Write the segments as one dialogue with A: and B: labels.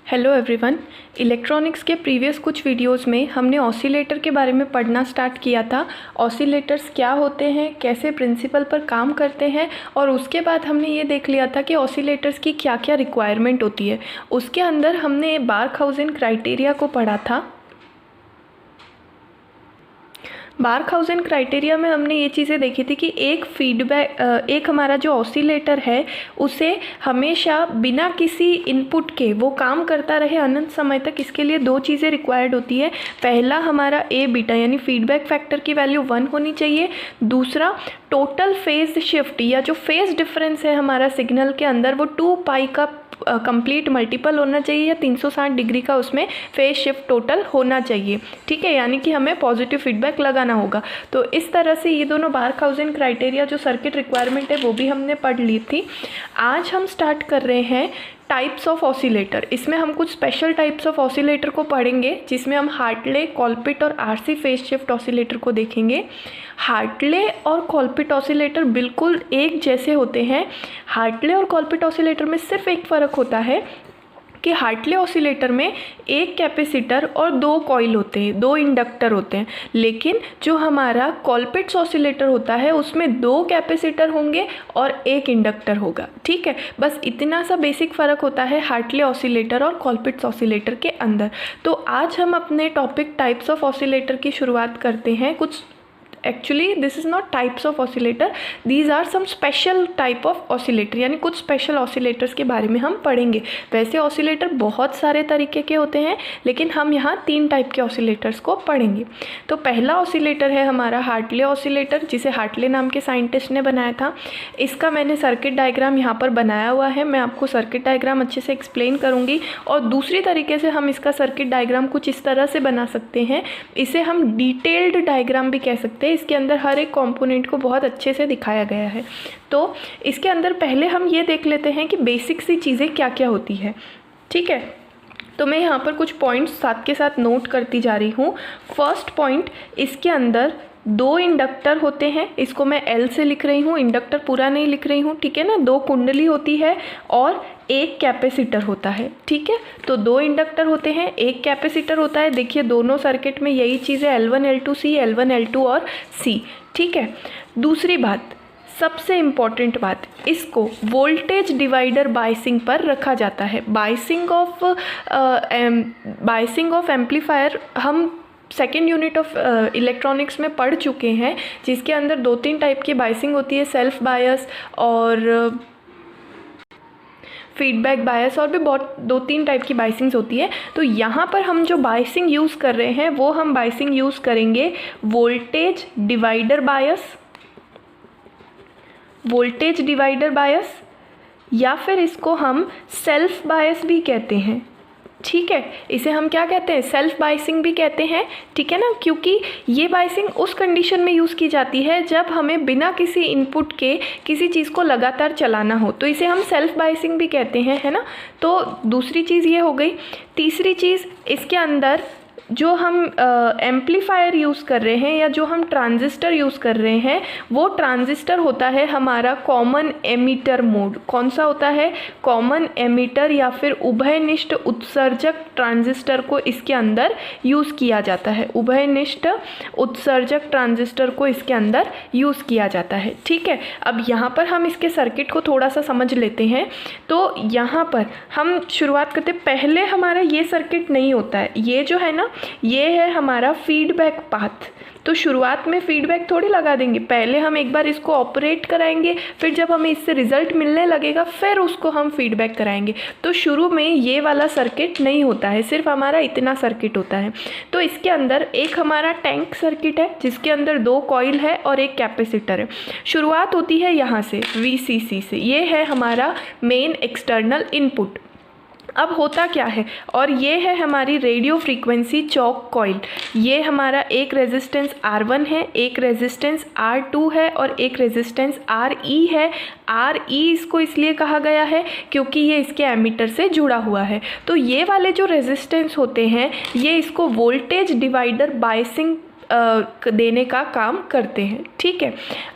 A: Hello everyone. Electronics के previous कुछ videos में हमने ऑसिलेटर के बारे में पढ़ना स्टार्ट किया था। ऑसिलेटर्स क्या होते हैं, कैसे प्रिंसिपल पर काम करते हैं, और उसके बाद हमने ये देख लिया था कि ऑसिलेटर्स की क्या क्या रिक्वायरमेंट होती है। उसके अंदर हमने बार्कहाउज़ेन क्राइटेरिया को पढ़ा था। बार्कहाउज़ेन क्राइटेरिया में हमने ये चीज़ें देखी थी कि एक हमारा जो ऑसिलेटर है उसे हमेशा बिना किसी इनपुट के वो काम करता रहे अनंत समय तक। इसके लिए दो चीज़ें रिक्वायर्ड होती है। पहला, हमारा ए बीटा यानी फीडबैक फैक्टर की वैल्यू 1 होनी चाहिए। दूसरा, टोटल फेज शिफ्ट या जो फेज डिफरेंस है हमारा सिग्नल के अंदर वो 2 पाई का कंप्लीट मल्टीपल होना चाहिए या 360 डिग्री का उसमें फेज शिफ्ट टोटल होना चाहिए। ठीक है, यानी कि हमें पॉजिटिव फीडबैक लगाना होगा। तो इस तरह से ये दोनों बार्कहाउज़ेन क्राइटेरिया जो सर्किट रिक्वायरमेंट है वो भी हमने पढ़ ली थी। आज हम स्टार्ट कर रहे हैं टाइप्स ऑफ ऑसिलेटर। इसमें हम कुछ स्पेशल टाइप्स ऑफ ऑसिलेटर को पढ़ेंगे जिसमें हम हार्टले, कॉलपिट और आरसी फेज शिफ्ट ऑसिलेटर को देखेंगे। हार्टले और कॉलपिट ऑसिलेटर बिल्कुल एक जैसे होते हैं। हार्टले और कॉलपिट ऑसिलेटर में सिर्फ एक फ़र्क होता है कि हार्टले ऑसिलेटर में एक कैपेसिटर और 2 कॉइल होते हैं, 2 इंडक्टर होते हैं। लेकिन जो हमारा कॉलपिट्स ऑसिलेटर होता है उसमें 2 कैपेसिटर होंगे और 1 इंडक्टर होगा। ठीक है, बस इतना सा बेसिक फ़र्क होता है हार्टले ऑसिलेटर और कॉलपिट्स ऑसिलेटर के अंदर। तो आज हम अपने टॉपिक टाइप्स ऑफ ऑसिलेटर की शुरुआत करते हैं। Actually this is not types of oscillator, these are some special type of oscillator, यानी कुछ स्पेशल ऑसिलेटर्स के बारे में हम पढ़ेंगे। वैसे ऑसिलेटर बहुत सारे तरीके के होते हैं लेकिन हम यहाँ 3 टाइप के ऑसिलेटर्स को पढ़ेंगे। तो पहला ऑसिलेटर है हमारा हार्टले ऑसिलेटर, जिसे हार्टले नाम के साइंटिस्ट ने बनाया था। इसका मैंने सर्किट डायग्राम यहाँ पर बनाया हुआ है। मैं आपको सर्किट डायग्राम अच्छे से एक्सप्लेन करूँगी। और दूसरी तरीके से हम इसका सर्किट डायग्राम कुछ इस तरह से बना सकते हैं, इसे हम डिटेल्ड डायग्राम भी कह सकते हैं। इसके अंदर हर एक कंपोनेंट को बहुत अच्छे से दिखाया गया है। तो इसके अंदर पहले हम ये देख लेते हैं कि बेसिक सी चीज़ें क्या क्या होती है। ठीक है, तो मैं यहाँ पर कुछ पॉइंट्स साथ के साथ नोट करती जा रही हूँ। फर्स्ट पॉइंट, इसके अंदर 2 इंडक्टर होते हैं। इसको मैं L से लिख रही हूँ, इंडक्टर पूरा नहीं लिख रही हूँ। ठीक है ना, 2 कुंडली होती है और 1 कैपेसिटर होता है। ठीक है, तो 2 इंडक्टर होते हैं, 1 कैपेसिटर होता है। देखिए दोनों सर्किट में यही चीज़ है, L1 L2 C, L1 L2 और C। ठीक है, दूसरी बात, सबसे इम्पॉर्टेंट बात, इसको वोल्टेज डिवाइडर बायसिंग पर रखा जाता है। बायसिंग ऑफ एम्पलीफायर हम सेकेंड यूनिट ऑफ इलेक्ट्रॉनिक्स में पढ़ चुके हैं, जिसके अंदर 2-3 टाइप की बायसिंग होती है, सेल्फ बायस और फीडबैक बायस, और भी बहुत 2-3 टाइप की बायसिंग्स होती है। तो यहाँ पर हम जो बायसिंग यूज़ कर रहे हैं वो हम बायसिंग यूज़ करेंगे वोल्टेज डिवाइडर बायस, या फिर इसको हम सेल्फ बायस भी कहते हैं। ठीक है, इसे हम क्या कहते हैं, सेल्फ बायसिंग भी कहते हैं। ठीक है ना, क्योंकि ये बायसिंग उस कंडीशन में यूज़ की जाती है जब हमें बिना किसी इनपुट के किसी चीज़ को लगातार चलाना हो, तो इसे हम सेल्फ बायसिंग भी कहते हैं, है ना। तो दूसरी चीज़ ये हो गई। तीसरी चीज़, इसके अंदर जो हम एम्पलीफायर यूज़ कर रहे हैं या जो हम ट्रांजिस्टर यूज़ कर रहे हैं वो ट्रांजिस्टर होता है हमारा कॉमन एमिटर मोड। कौन सा होता है, कॉमन एमिटर या फिर उभयनिष्ठ उत्सर्जक ट्रांजिस्टर को इसके अंदर यूज़ किया जाता है। उभयनिष्ठ उत्सर्जक ट्रांजिस्टर को इसके अंदर यूज़ किया जाता है। ठीक है, अब यहाँ पर हम इसके सर्किट को थोड़ा सा समझ लेते हैं। तो यहाँ पर हम शुरुआत करते, पहले हमारा ये सर्किट नहीं होता है। ये जो है ना, ये है हमारा फीडबैक पाथ। तो शुरुआत में फीडबैक थोड़ी लगा देंगे, पहले हम एक बार इसको ऑपरेट कराएंगे, फिर जब हमें इससे रिजल्ट मिलने लगेगा फिर उसको हम फीडबैक कराएंगे। तो शुरू में ये वाला सर्किट नहीं होता है, सिर्फ हमारा इतना सर्किट होता है। तो इसके अंदर एक हमारा टैंक सर्किट है जिसके अंदर 2 कॉइल है और 1 कैपेसिटर है। शुरुआत होती है यहाँ से VCC से, ये है हमारा मेन एक्सटर्नल इनपुट। अब होता क्या है, और ये है हमारी रेडियो फ्रीक्वेंसी चौक कॉइल। ये हमारा एक रेजिस्टेंस R1 है, एक रेजिस्टेंस R2 है और एक रेजिस्टेंस RE है। RE इसको इसलिए कहा गया है क्योंकि ये इसके एमीटर से जुड़ा हुआ है। तो ये वाले जो रेजिस्टेंस होते हैं ये इसको वोल्टेज डिवाइडर बायसिंग देने का काम करते हैं। ठीक है,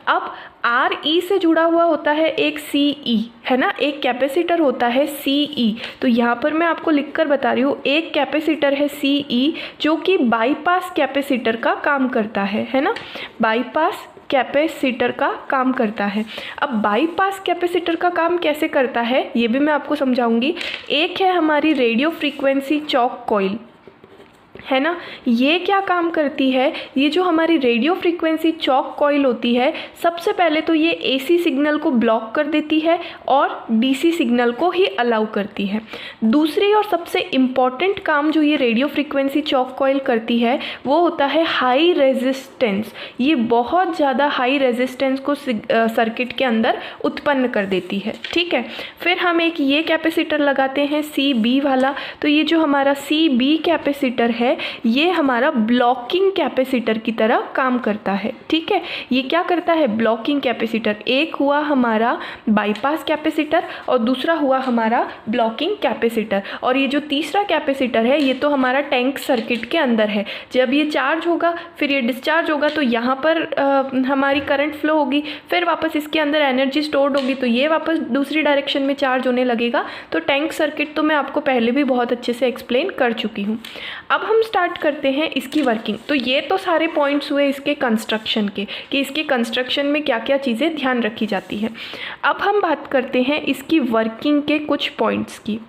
A: अब RE से जुड़ा हुआ होता है एक CE, है ना, एक कैपेसिटर होता है CE। तो यहाँ पर मैं आपको लिखकर बता रही हूँ, एक कैपेसिटर है CE जो कि बाईपास कैपेसिटर का काम करता है ना, बाईपास कैपेसिटर का काम करता है। अब बाईपास कैपेसिटर का काम कैसे करता है ये भी मैं आपको समझाऊंगी। एक है हमारी रेडियो फ्रीक्वेंसी चॉक कॉइल, है ना, ये क्या काम करती है, ये जो हमारी रेडियो फ्रीक्वेंसी चॉक कॉइल होती है, सबसे पहले तो ये AC सिग्नल को ब्लॉक कर देती है और DC सिग्नल को ही अलाउ करती है। दूसरी और सबसे इम्पॉर्टेंट काम जो ये रेडियो फ्रीक्वेंसी चॉक कॉइल करती है वो होता है हाई रेजिस्टेंस। ये बहुत ज़्यादा हाई रेजिस्टेंस को सर्किट के अंदर उत्पन्न कर देती है, ठीक है। फिर हम एक ये कैपेसिटर लगाते हैं CB वाला। तो ये जो हमारा CB कैपेसिटर है ये हमारा ब्लॉकिंग कैपेसिटर की तरह काम करता है, ठीक है। ये क्या करता है, ब्लॉकिंग कैपेसिटर। एक हुआ हमारा बाईपास कैपेसिटर और दूसरा हुआ हमारा ब्लॉकिंग कैपेसिटर। और ये जो तीसरा कैपेसिटर है ये तो हमारा टैंक सर्किट के अंदर है। जब ये चार्ज होगा फिर ये डिस्चार्ज होगा तो यहाँ पर हमारी करंट फ्लो होगी, फिर वापस इसके अंदर एनर्जी स्टोर्ड होगी तो ये वापस दूसरी डायरेक्शन में चार्ज होने लगेगा। तो टैंक सर्किट तो मैं आपको पहले भी बहुत अच्छे से एक्सप्लेन कर चुकी हूँ। अब हम स्टार्ट करते हैं इसकी वर्किंग। तो ये तो सारे पॉइंट्स हुए इसके कंस्ट्रक्शन के, कि इसके कंस्ट्रक्शन में क्या क्या चीज़ें ध्यान रखी जाती है। अब हम बात करते हैं इसकी वर्किंग के कुछ पॉइंट्स की।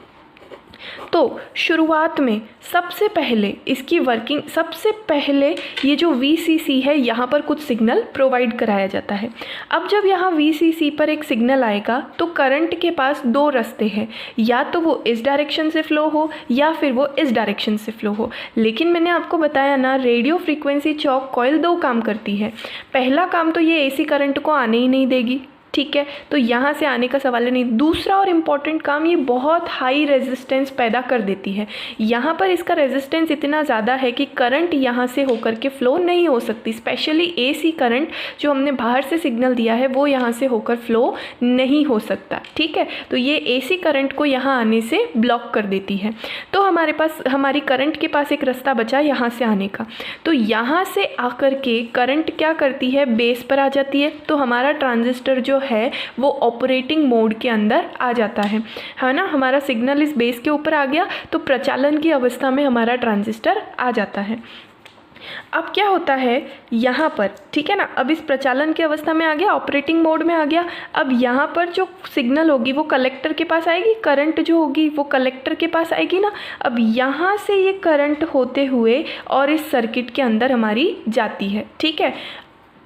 A: तो शुरुआत में सबसे पहले इसकी वर्किंग, सबसे पहले ये जो VCC है यहाँ पर कुछ सिग्नल प्रोवाइड कराया जाता है। अब जब यहाँ VCC पर एक सिग्नल आएगा तो करंट के पास दो रास्ते हैं, या तो वो इस डायरेक्शन से फ्लो हो या फिर वो इस डायरेक्शन से फ्लो हो। लेकिन मैंने आपको बताया ना, रेडियो फ्रीक्वेंसी चॉक कॉइल दो काम करती है। पहला काम तो ये AC करंट को आने ही नहीं देगी, ठीक है, तो यहाँ से आने का सवाल नहीं। दूसरा और इम्पॉर्टेंट काम, ये बहुत हाई रेजिस्टेंस पैदा कर देती है। यहाँ पर इसका रेजिस्टेंस इतना ज़्यादा है कि करंट यहाँ से होकर के फ़्लो नहीं हो सकती। स्पेशली AC करंट जो हमने बाहर से सिग्नल दिया है वो यहाँ से होकर फ्लो नहीं हो सकता, ठीक है। तो ये AC करंट को यहाँ आने से ब्लॉक कर देती है। तो हमारे पास, हमारी करंट के पास एक रास्ता बचा यहाँ से आने का। तो यहाँ से आकर के करंट क्या करती है, बेस पर आ जाती है। तो हमारा ट्रांजिस्टर जो है वो ऑपरेटिंग मोड के अंदर आ जाता है ना। हमारा सिग्नल इस बेस के ऊपर आ गया तो प्रचालन की अवस्था में हमारा ट्रांजिस्टर आ जाता है। अब क्या होता है यहाँ पर, ठीक है ना, अब इस प्रचालन की अवस्था में आ गया, ऑपरेटिंग मोड में आ गया। अब यहाँ पर जो सिग्नल होगी वो कलेक्टर के पास आएगी, करंट जो होगी वो कलेक्टर के पास आएगी ना। अब यहाँ से ये करंट होते हुए और इस सर्किट के अंदर हमारी जाती है, ठीक है।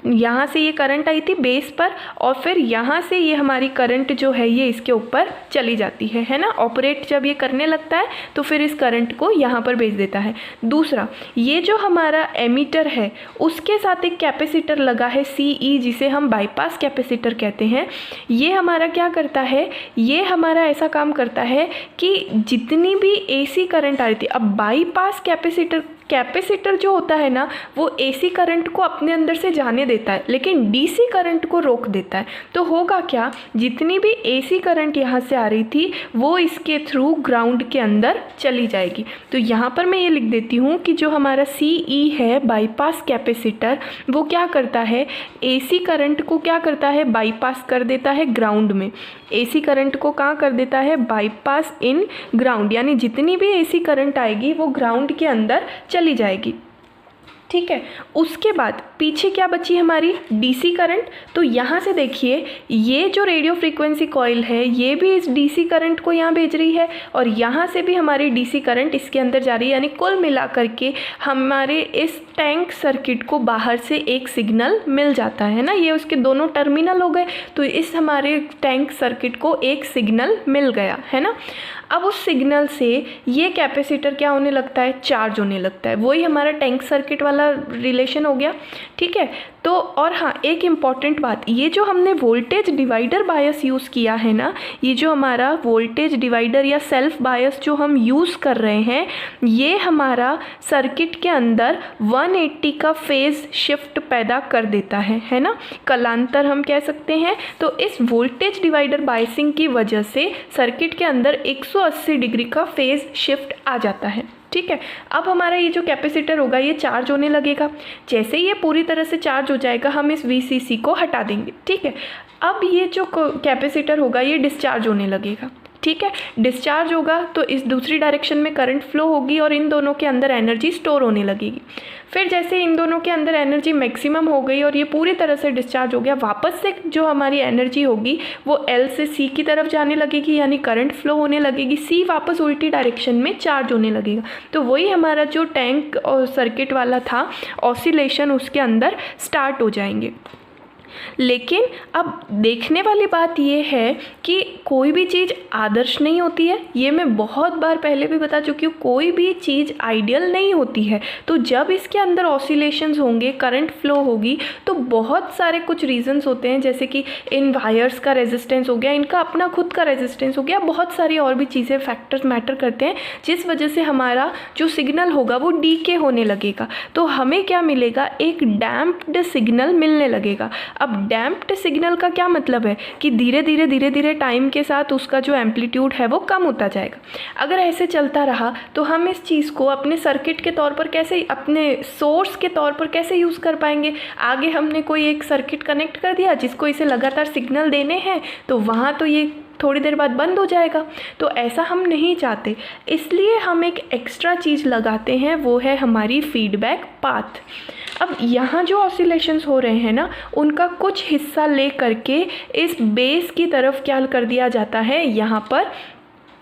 A: यहाँ से ये करंट आई थी बेस पर और फिर यहाँ से ये हमारी करंट जो है ये इसके ऊपर चली जाती है ना। ऑपरेट जब ये करने लगता है तो फिर इस करंट को यहाँ पर भेज देता है। दूसरा, ये जो हमारा एमीटर है उसके साथ एक कैपेसिटर लगा है CE, जिसे हम बाईपास कैपेसिटर कहते हैं। ये हमारा क्या करता है, ये हमारा ऐसा काम करता है कि जितनी भी AC करंट आ रही थी, अब बाईपास कैपेसिटर जो होता है ना वो AC करंट को अपने अंदर से जाने देता है लेकिन DC करंट को रोक देता है। तो होगा क्या, जितनी भी AC करंट यहाँ से आ रही थी वो इसके थ्रू ग्राउंड के अंदर चली जाएगी। तो यहाँ पर मैं ये लिख देती हूँ कि जो हमारा CE है बाईपास कैपेसिटर, वो क्या करता है, AC करंट को क्या करता है, बाईपास कर देता है ग्राउंड में। AC करंट को कहाँ कर देता है, बाईपास इन ग्राउंड, यानी जितनी भी AC करंट आएगी वो ग्राउंड के अंदर चली जाएगी, ठीक है। उसके बाद पीछे क्या बची हमारी, DC करंट। तो यहाँ से देखिए ये जो रेडियो फ्रीक्वेंसी कॉइल है ये भी इस DC करंट को यहाँ भेज रही है और यहाँ से भी हमारी DC करंट इसके अंदर जा रही है। यानी कुल मिला करके हमारे इस टैंक सर्किट को बाहर से एक सिग्नल मिल जाता है ना, ये उसके दोनों टर्मिनल हो गए। तो इस हमारे टैंक सर्किट को एक सिग्नल मिल गया है ना। अब उस सिग्नल से ये कैपेसिटर क्या होने लगता है, चार्ज होने लगता है। वही हमारा टैंक सर्किट वाला रिलेशन हो गया, ठीक है। तो और हाँ, एक इम्पॉर्टेंट बात, ये जो हमने वोल्टेज डिवाइडर बायस यूज़ किया है ना, ये जो हमारा वोल्टेज डिवाइडर या सेल्फ बायस जो हम यूज़ कर रहे हैं, ये हमारा सर्किट के अंदर 180 का फेज़ शिफ्ट पैदा कर देता है ना, कलांतर हम कह सकते हैं। तो इस वोल्टेज डिवाइडर बायसिंग की वजह से सर्किट के अंदर 180 डिग्री का फेज़ शिफ्ट आ जाता है, ठीक है। अब हमारा ये जो कैपेसिटर होगा ये चार्ज होने लगेगा। जैसे ही ये पूरी तरह से चार्ज हो जाएगा हम इस VCC को हटा देंगे, ठीक है। अब ये जो कैपेसिटर होगा ये डिस्चार्ज होने लगेगा, ठीक है। डिस्चार्ज होगा तो इस दूसरी डायरेक्शन में करंट फ्लो होगी और इन दोनों के अंदर एनर्जी स्टोर होने लगेगी। फिर जैसे इन दोनों के अंदर एनर्जी मैक्सिमम हो गई और ये पूरी तरह से डिस्चार्ज हो गया, वापस से जो हमारी एनर्जी होगी वो L से C की तरफ जाने लगेगी, यानी करंट फ्लो होने लगेगी। C वापस उल्टी डायरेक्शन में चार्ज होने लगेगा। तो वही हमारा जो टैंक और सर्किट वाला था ऑसिलेशन उसके अंदर स्टार्ट हो जाएंगे। लेकिन अब देखने वाली बात ये है कि कोई भी चीज़ आदर्श नहीं होती है। ये मैं बहुत बार पहले भी बता चुकी हूँ, कोई भी चीज़ आइडियल नहीं होती है। तो जब इसके अंदर ऑसिलेशंस होंगे, करंट फ्लो होगी, तो बहुत सारे कुछ रीजंस होते हैं, जैसे कि इन वायर्स का रेजिस्टेंस हो गया, इनका अपना खुद का रेजिस्टेंस हो गया, बहुत सारी और भी चीज़ें फैक्टर्स मैटर करते हैं, जिस वजह से हमारा जो सिग्नल होगा वो डीके होने लगेगा। तो हमें क्या मिलेगा, एक डैम्प्ड सिग्नल मिलने लगेगा। अब डैम्प्ड सिग्नल का क्या मतलब है कि धीरे धीरे टाइम के साथ उसका जो एम्पलीट्यूड है वो कम होता जाएगा। अगर ऐसे चलता रहा तो हम इस चीज़ को अपने सर्किट के तौर पर कैसे, अपने सोर्स के तौर पर कैसे यूज़ कर पाएंगे। आगे हमने कोई एक सर्किट कनेक्ट कर दिया जिसको इसे लगातार सिग्नल देने हैं, तो वहाँ तो ये थोड़ी देर बाद बंद हो जाएगा। तो ऐसा हम नहीं चाहते, इसलिए हम एक एक्स्ट्रा चीज़ लगाते हैं, वो है हमारी फीडबैक पाथ। अब यहाँ जो ऑसिलेशंस हो रहे हैं ना, उनका कुछ हिस्सा ले करके इस बेस की तरफ क्या कर दिया जाता है, यहाँ पर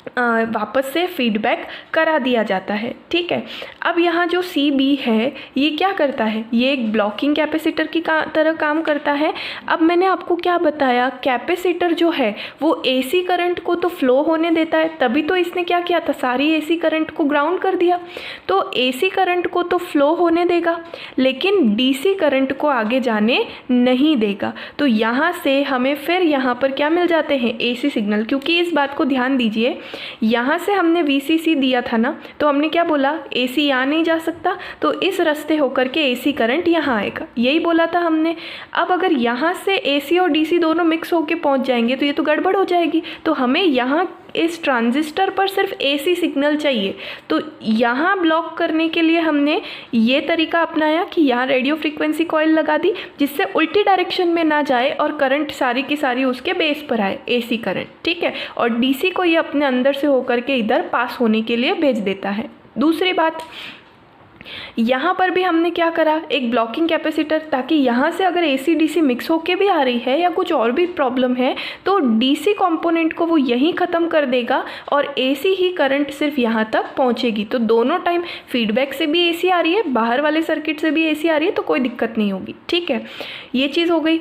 A: वापस से फीडबैक करा दिया जाता है, ठीक है। अब यहाँ जो CB है ये क्या करता है, ये एक ब्लॉकिंग कैपेसिटर की तरह काम करता है। अब मैंने आपको क्या बताया, कैपेसिटर जो है वो AC करंट को तो फ्लो होने देता है, तभी तो इसने क्या किया था, सारी AC करंट को ग्राउंड कर दिया। तो AC करंट को तो फ्लो होने देगा, लेकिन DC करंट को आगे जाने नहीं देगा। तो यहाँ से हमें फिर यहाँ पर क्या मिल जाते हैं, AC सिग्नल। क्योंकि इस बात को ध्यान दीजिए, यहाँ से हमने VCC दिया था ना, तो हमने क्या बोला, AC यहाँ नहीं जा सकता, तो इस रास्ते होकर के AC करंट यहाँ आएगा, यही बोला था हमने। अब अगर यहाँ से AC और DC दोनों मिक्स होके पहुँच जाएंगे तो ये तो गड़बड़ हो जाएगी। तो हमें यहाँ इस ट्रांजिस्टर पर सिर्फ AC सिग्नल चाहिए। तो यहाँ ब्लॉक करने के लिए हमने ये तरीका अपनाया कि यहाँ रेडियो फ्रीक्वेंसी कॉइल लगा दी, जिससे उल्टी डायरेक्शन में ना जाए और करंट सारी की सारी उसके बेस पर आए, AC करंट, ठीक है। और DC को ये अपने अंदर से होकर के इधर पास होने के लिए भेज देता है। दूसरी बात, यहाँ पर भी हमने क्या करा, एक ब्लॉकिंग कैपेसिटर, ताकि यहाँ से अगर AC DC मिक्स होके भी आ रही है या कुछ और भी प्रॉब्लम है तो DC कंपोनेंट को वो यहीं ख़त्म कर देगा और AC ही करंट सिर्फ यहाँ तक पहुँचेगी। तो दोनों टाइम फीडबैक से भी AC आ रही है, बाहर वाले सर्किट से भी AC आ रही है, तो कोई दिक्कत नहीं होगी, ठीक है। ये चीज़ हो गई।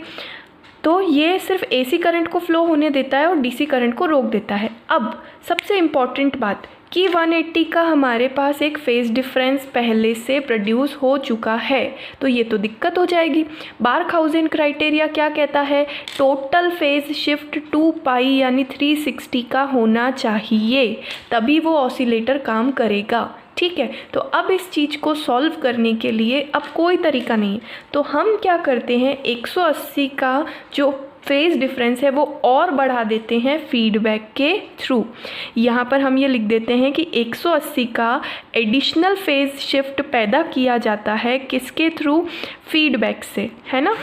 A: तो ये सिर्फ AC करंट को फ्लो होने देता है और DC करंट को रोक देता है। अब सबसे इम्पॉर्टेंट बात कि 180 का हमारे पास एक फेज़ डिफरेंस पहले से प्रोड्यूस हो चुका है, तो ये तो दिक्कत हो जाएगी। बारखाउजेन क्राइटेरिया क्या कहता है, टोटल फेज़ शिफ्ट 2 पाई यानी 360 का होना चाहिए, तभी वो ऑसिलेटर काम करेगा, ठीक है। तो अब इस चीज़ को सॉल्व करने के लिए अब कोई तरीका नहीं है, तो हम क्या करते हैं, 180 का जो फेज़ डिफरेंस है वो और बढ़ा देते हैं फीडबैक के थ्रू। यहाँ पर हम ये लिख देते हैं कि 180 का एडिशनल फेज़ शिफ्ट पैदा किया जाता है किसके थ्रू, फीडबैक से, है ना।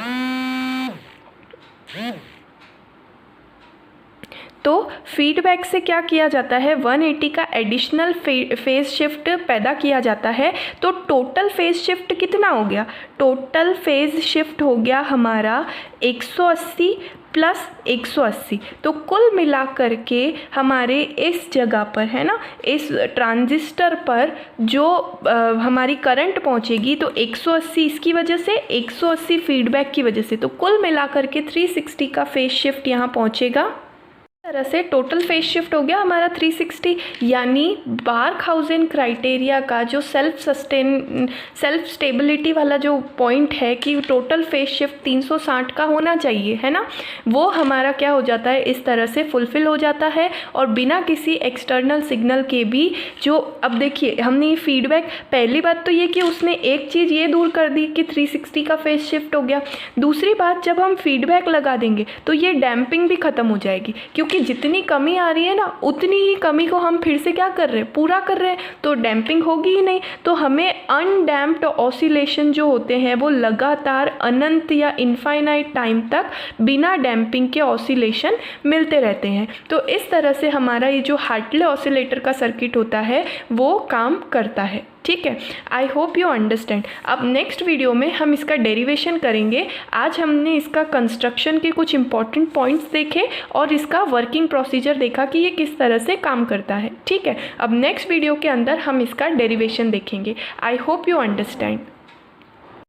A: तो फीडबैक से क्या किया जाता है, 180 का एडिशनल फेज़ शिफ्ट पैदा किया जाता है। तो टोटल फेज़ शिफ्ट कितना हो गया, टोटल फेज़ शिफ्ट हो गया हमारा 180 प्लस 180। तो कुल मिला करके हमारे इस जगह पर, है ना, इस ट्रांजिस्टर पर जो हमारी करंट पहुंचेगी तो 180 इसकी वजह से, 180 फीडबैक की वजह से, तो कुल मिला करके 360 का फेज़ शिफ्ट यहाँ पहुंचेगा। तरह से टोटल फेज शिफ्ट हो गया हमारा 360, यानी बारखाउजेन क्राइटेरिया का जो सेल्फ स्टेबिलिटी वाला जो पॉइंट है कि टोटल फेज शिफ्ट 360 का होना चाहिए, है ना, वो हमारा क्या हो जाता है, इस तरह से फुलफ़िल हो जाता है और बिना किसी एक्सटर्नल सिग्नल के भी। जो अब देखिए हमने ये फीडबैक, पहली बात तो ये कि उसने एक चीज़ ये दूर कर दी कि 360 का फेज शिफ्ट हो गया। दूसरी बात, जब हम फीडबैक लगा देंगे तो ये डैम्पिंग भी ख़त्म हो जाएगी, क्योंकि क्योंकि जितनी कमी आ रही है ना उतनी ही कमी को हम फिर से क्या कर रहे हैं, पूरा कर रहे हैं, तो डैम्पिंग होगी ही नहीं। तो हमें अनडैम्प्ड ऑसिलेशन जो होते हैं वो लगातार अनंत या इनफाइनाइट टाइम तक बिना डैम्पिंग के ऑसिलेशन मिलते रहते हैं। तो इस तरह से हमारा ये जो हार्टले ऑसिलेटर का सर्किट होता है वो काम करता है। ठीक है, आई होप यू अंडरस्टैंड। अब नेक्स्ट वीडियो में हम इसका डेरिवेशन करेंगे। आज हमने इसका कंस्ट्रक्शन के कुछ इंपॉर्टेंट पॉइंट्स देखे और इसका वर्किंग प्रोसीजर देखा कि ये किस तरह से काम करता है। ठीक है, अब नेक्स्ट वीडियो के अंदर हम इसका डेरिवेशन देखेंगे। I hope you understand.